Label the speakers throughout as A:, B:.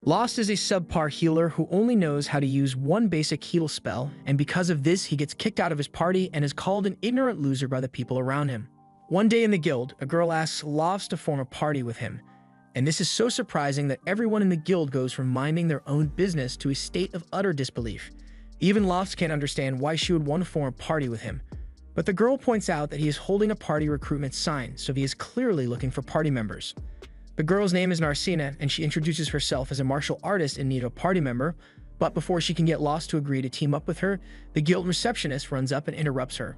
A: Lost is a subpar healer who only knows how to use one basic heal spell, and because of this, he gets kicked out of his party and is called an ignorant loser by the people around him. One day in the guild, a girl asks Lost to form a party with him, and this is so surprising that everyone in the guild goes from minding their own business to a state of utter disbelief. Even Lost can't understand why she would want to form a party with him. But the girl points out that he is holding a party recruitment sign, so he is clearly looking for party members. The girl's name is Narcina, and she introduces herself as a martial artist in need of a party member, but before she can get Lost to agree to team up with her, the guild receptionist runs up and interrupts her.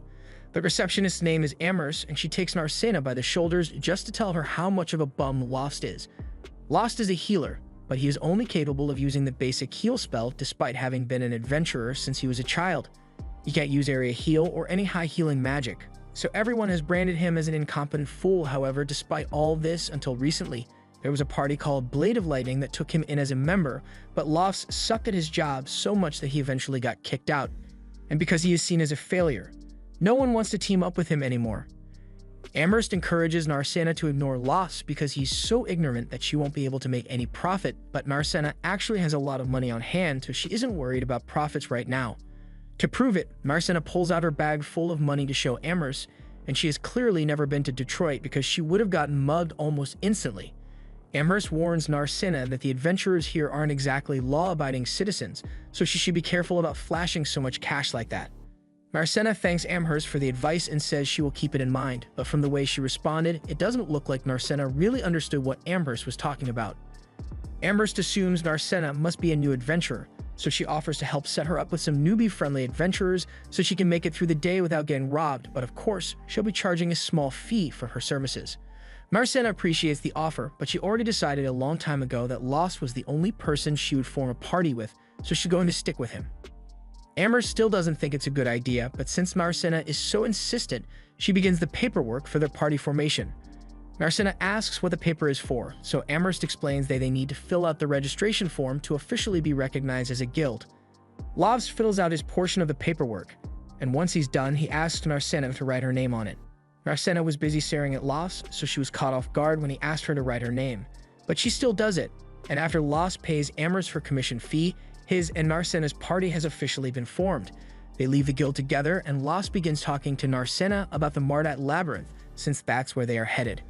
A: The receptionist's name is Amherst, and she takes Narcina by the shoulders just to tell her how much of a bum Lost is. Lost is a healer, but he is only capable of using the basic heal spell despite having been an adventurer since he was a child. He can't use area heal or any high healing magic. So everyone has branded him as an incompetent fool. However, despite all this, until recently, there was a party called Blade of Lightning that took him in as a member, but Lost sucked at his job so much that he eventually got kicked out. And because he is seen as a failure, no one wants to team up with him anymore. Amherst encourages Narcina to ignore Lost because he's so ignorant that she won't be able to make any profit, but Narcina actually has a lot of money on hand, so she isn't worried about profits right now. To prove it, Narcina pulls out her bag full of money to show Amherst, and she has clearly never been to Detroit because she would have gotten mugged almost instantly. Amherst warns Narcina that the adventurers here aren't exactly law-abiding citizens, so she should be careful about flashing so much cash like that. Narcina thanks Amherst for the advice and says she will keep it in mind, but from the way she responded, it doesn't look like Narcina really understood what Amherst was talking about. Amherst assumes Narcina must be a new adventurer, so she offers to help set her up with some newbie-friendly adventurers so she can make it through the day without getting robbed, but of course, she'll be charging a small fee for her services. Narcina appreciates the offer, but she already decided a long time ago that Lost was the only person she would form a party with, so she's going to stick with him. Amherst still doesn't think it's a good idea, but since Narcina is so insistent, she begins the paperwork for their party formation. Narcina asks what the paper is for, so Amherst explains that they need to fill out the registration form to officially be recognized as a guild. Lost fills out his portion of the paperwork, and once he's done, he asks Narcina to write her name on it. Narcina was busy staring at Lost, so she was caught off guard when he asked her to write her name. But she still does it, and after Lost pays Amherst her commission fee, his and Narcina's party has officially been formed. They leave the guild together, and Lost begins talking to Narcina about the Mardat Labyrinth, since that's where they are headed.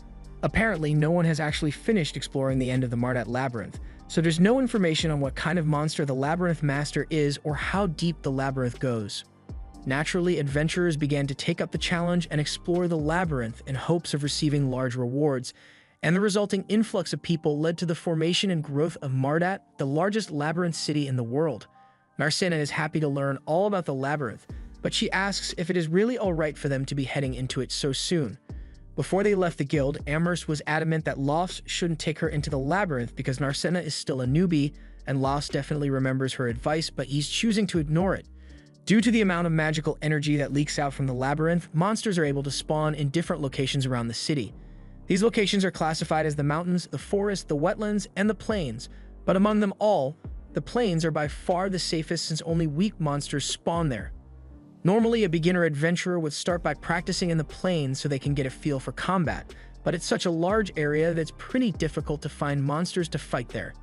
A: Apparently, no one has actually finished exploring the end of the Mardat Labyrinth, so there's no information on what kind of monster the Labyrinth Master is or how deep the labyrinth goes. Naturally, adventurers began to take up the challenge and explore the labyrinth in hopes of receiving large rewards, and the resulting influx of people led to the formation and growth of Mardat, the largest labyrinth city in the world. Narcina is happy to learn all about the labyrinth, but she asks if it is really alright for them to be heading into it so soon. Before they left the guild, Amherst was adamant that Lost shouldn't take her into the labyrinth because Narcina is still a newbie, and Lost definitely remembers her advice, but he's choosing to ignore it. Due to the amount of magical energy that leaks out from the labyrinth, monsters are able to spawn in different locations around the city. These locations are classified as the mountains, the forest, the wetlands, and the plains, but among them all, the plains are by far the safest since only weak monsters spawn there. Normally, a beginner adventurer would start by practicing in the plains so they can get a feel for combat, but it's such a large area that it's pretty difficult to find monsters to fight there.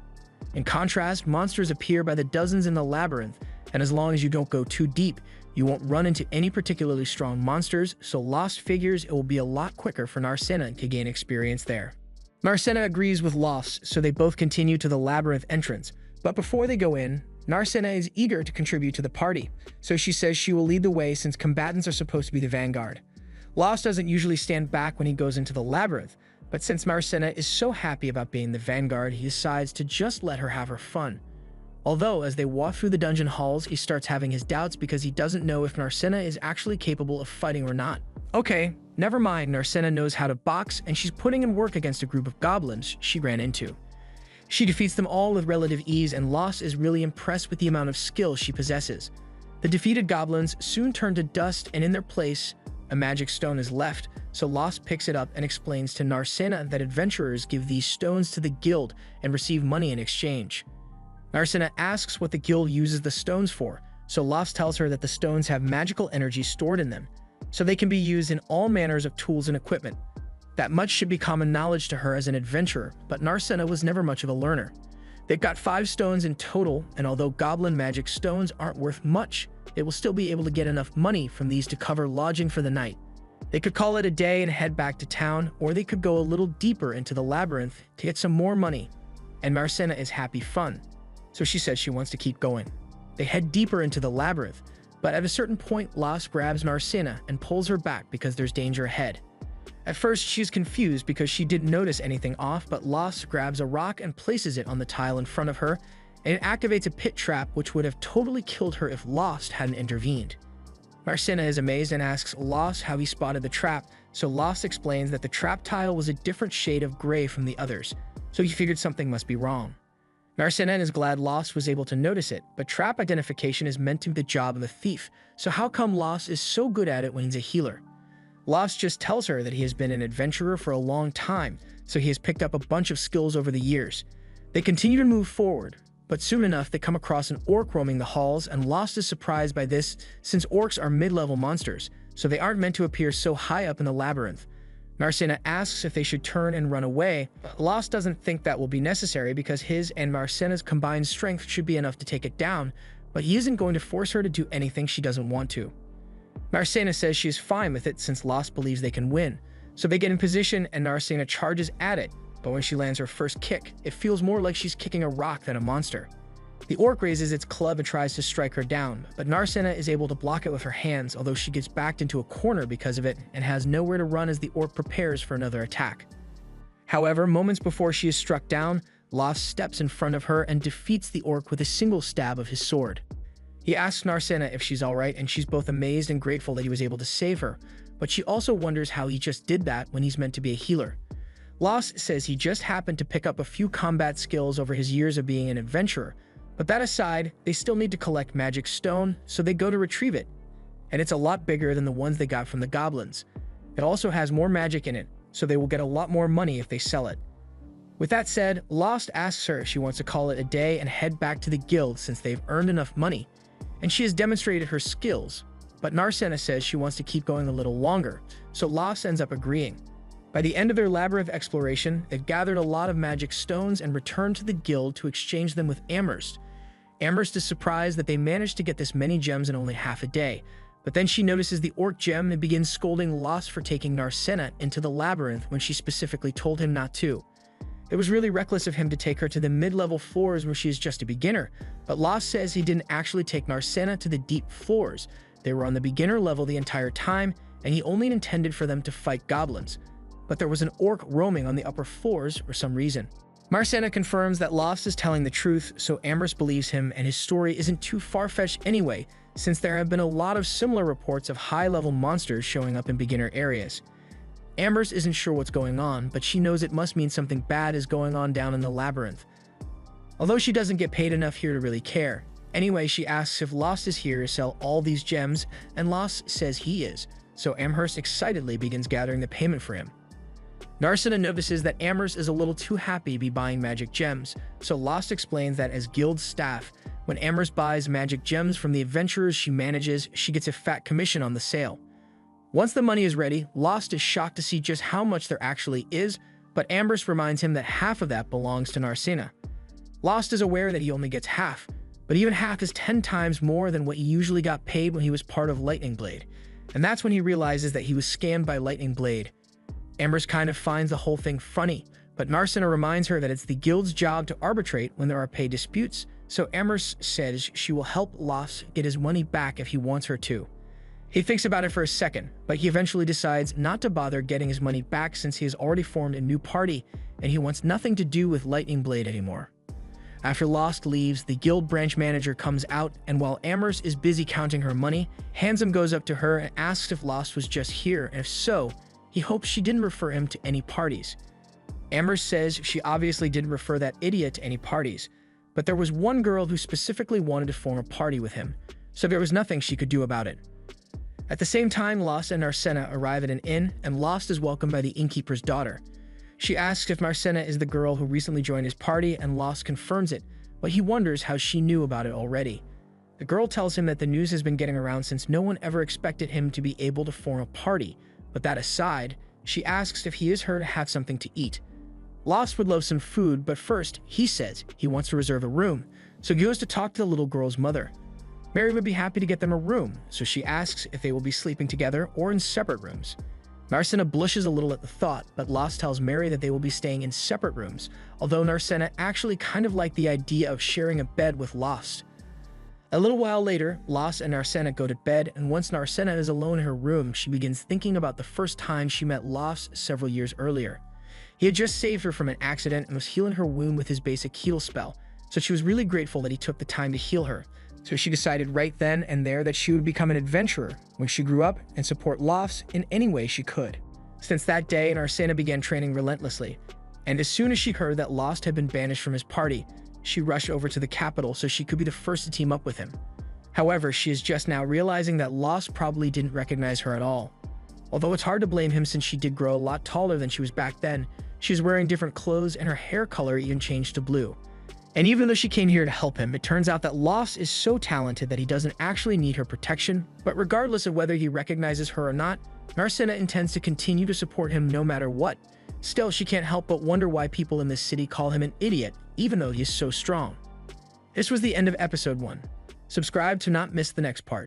A: In contrast, monsters appear by the dozens in the labyrinth, and as long as you don't go too deep, you won't run into any particularly strong monsters, so Lost figures it will be a lot quicker for Narcina to gain experience there. Narcina agrees with Lost, so they both continue to the labyrinth entrance, but before they go in, Narcina is eager to contribute to the party, so she says she will lead the way since combatants are supposed to be the vanguard. Lost doesn't usually stand back when he goes into the labyrinth, but since Narcina is so happy about being the vanguard, he decides to just let her have her fun. Although, as they walk through the dungeon halls, he starts having his doubts because he doesn't know if Narcina is actually capable of fighting or not. Okay, never mind, Narcina knows how to box, and she's putting in work against a group of goblins she ran into. She defeats them all with relative ease, and Lost is really impressed with the amount of skill she possesses. The defeated goblins soon turn to dust, and in their place, a magic stone is left, so Lost picks it up and explains to Narcina that adventurers give these stones to the guild and receive money in exchange. Narcina asks what the guild uses the stones for, so Lost tells her that the stones have magical energy stored in them, so they can be used in all manners of tools and equipment. That much should be common knowledge to her as an adventurer, but Narcina was never much of a learner. They've got 5 stones in total, and although goblin magic stones aren't worth much, they will still be able to get enough money from these to cover lodging for the night. They could call it a day and head back to town, or they could go a little deeper into the labyrinth to get some more money. And Marcena is happy fun, so she says she wants to keep going. They head deeper into the labyrinth, but at a certain point, Las grabs Marcena and pulls her back because there's danger ahead. At first, she's confused because she didn't notice anything off, but Las grabs a rock and places it on the tile in front of her, and it activates a pit trap which would have totally killed her if Lost hadn't intervened. Marcena is amazed and asks Lost how he spotted the trap, so Lost explains that the trap tile was a different shade of gray from the others, so he figured something must be wrong. Marcena is glad Lost was able to notice it, but trap identification is meant to be the job of a thief, so how come Lost is so good at it when he's a healer? Lost just tells her that he has been an adventurer for a long time, so he has picked up a bunch of skills over the years. They continue to move forward, but soon enough they come across an orc roaming the halls, and Lost is surprised by this since orcs are mid-level monsters, so they aren't meant to appear so high up in the labyrinth. Marcena asks if they should turn and run away. Lost doesn't think that will be necessary because his and Marcena's combined strength should be enough to take it down, but he isn't going to force her to do anything she doesn't want to. Marcena says she is fine with it since Lost believes they can win, so they get in position and Marcena charges at it, but when she lands her first kick, it feels more like she's kicking a rock than a monster. The orc raises its club and tries to strike her down, but Marcena is able to block it with her hands, although she gets backed into a corner because of it and has nowhere to run as the orc prepares for another attack. However, moments before she is struck down, Lost steps in front of her and defeats the orc with a single stab of his sword. He asks Marcena if she's alright, and she's both amazed and grateful that he was able to save her, but she also wonders how he just did that when he's meant to be a healer. Lost says he just happened to pick up a few combat skills over his years of being an adventurer, but that aside, they still need to collect magic stone, so they go to retrieve it. And it's a lot bigger than the ones they got from the goblins. It also has more magic in it, so they will get a lot more money if they sell it. With that said, Lost asks her if she wants to call it a day and head back to the guild since they've earned enough money, and she has demonstrated her skills, but Marcena says she wants to keep going a little longer, so Lost ends up agreeing. By the end of their labyrinth exploration, they've gathered a lot of magic stones and returned to the guild to exchange them with Amherst. Amherst is surprised that they managed to get this many gems in only half a day, but then she notices the orc gem and begins scolding Lost for taking Marcena into the labyrinth when she specifically told him not to. It was really reckless of him to take her to the mid-level floors where she is just a beginner, but Lost says he didn't actually take Marcena to the deep floors. They were on the beginner level the entire time, and he only intended for them to fight goblins. But there was an orc roaming on the upper floors for some reason. Marcena confirms that Lost is telling the truth, so Amherst believes him, and his story isn't too far-fetched anyway, since there have been a lot of similar reports of high-level monsters showing up in beginner areas. Amherst isn't sure what's going on, but she knows it must mean something bad is going on down in the labyrinth. Although she doesn't get paid enough here to really care. Anyway, she asks if Lost is here to sell all these gems, and Lost says he is, so Amherst excitedly begins gathering the payment for him. Marcena notices that Amherst is a little too happy to be buying magic gems, so Lost explains that as guild staff, when Amherst buys magic gems from the adventurers she manages, she gets a fat commission on the sale. Once the money is ready, Lost is shocked to see just how much there actually is, but Amherst reminds him that half of that belongs to Marcena. Lost is aware that he only gets half, but even half is 10 times more than what he usually got paid when he was part of Lightning Blade, and that's when he realizes that he was scammed by Lightning Blade. Amherst kind of finds the whole thing funny, but Marcena reminds her that it's the guild's job to arbitrate when there are pay disputes, so Amherst says she will help Lost get his money back if he wants her to. He thinks about it for a second, but he eventually decides not to bother getting his money back since he has already formed a new party and he wants nothing to do with Lightning Blade anymore. After Lost leaves, the guild branch manager comes out, and while Amherst is busy counting her money, Handsome goes up to her and asks if Lost was just here, and if so, he hopes she didn't refer him to any parties. Amherst says she obviously didn't refer that idiot to any parties, but there was one girl who specifically wanted to form a party with him, so there was nothing she could do about it. At the same time, Lost and Marcena arrive at an inn, and Lost is welcomed by the innkeeper's daughter. She asks if Marcena is the girl who recently joined his party, and Lost confirms it, but he wonders how she knew about it already. The girl tells him that the news has been getting around since no one ever expected him to be able to form a party, but that aside, she asks if he is her to have something to eat. Lost would love some food, but first, he says he wants to reserve a room, so he goes to talk to the little girl's mother. Mary would be happy to get them a room, so she asks if they will be sleeping together or in separate rooms. Narcissa blushes a little at the thought, but Lost tells Mary that they will be staying in separate rooms, although Narcissa actually kind of liked the idea of sharing a bed with Lost. A little while later, Lost and Narcissa go to bed, and once Narcissa is alone in her room, she begins thinking about the first time she met Lost several years earlier. He had just saved her from an accident and was healing her wound with his basic heal spell, so she was really grateful that he took the time to heal her. So she decided right then and there that she would become an adventurer when she grew up and support Lost in any way she could. Since that day, Narcissa began training relentlessly, and as soon as she heard that Lost had been banished from his party, she rushed over to the capital so she could be the first to team up with him. However, she is just now realizing that Lost probably didn't recognize her at all. Although it's hard to blame him since she did grow a lot taller than she was back then, she was wearing different clothes and her hair color even changed to blue. And even though she came here to help him, it turns out that Lost is so talented that he doesn't actually need her protection, but regardless of whether he recognizes her or not, Narcissa intends to continue to support him no matter what. Still, she can't help but wonder why people in this city call him an idiot, even though he is so strong. This was the end of episode 1. Subscribe to not miss the next part.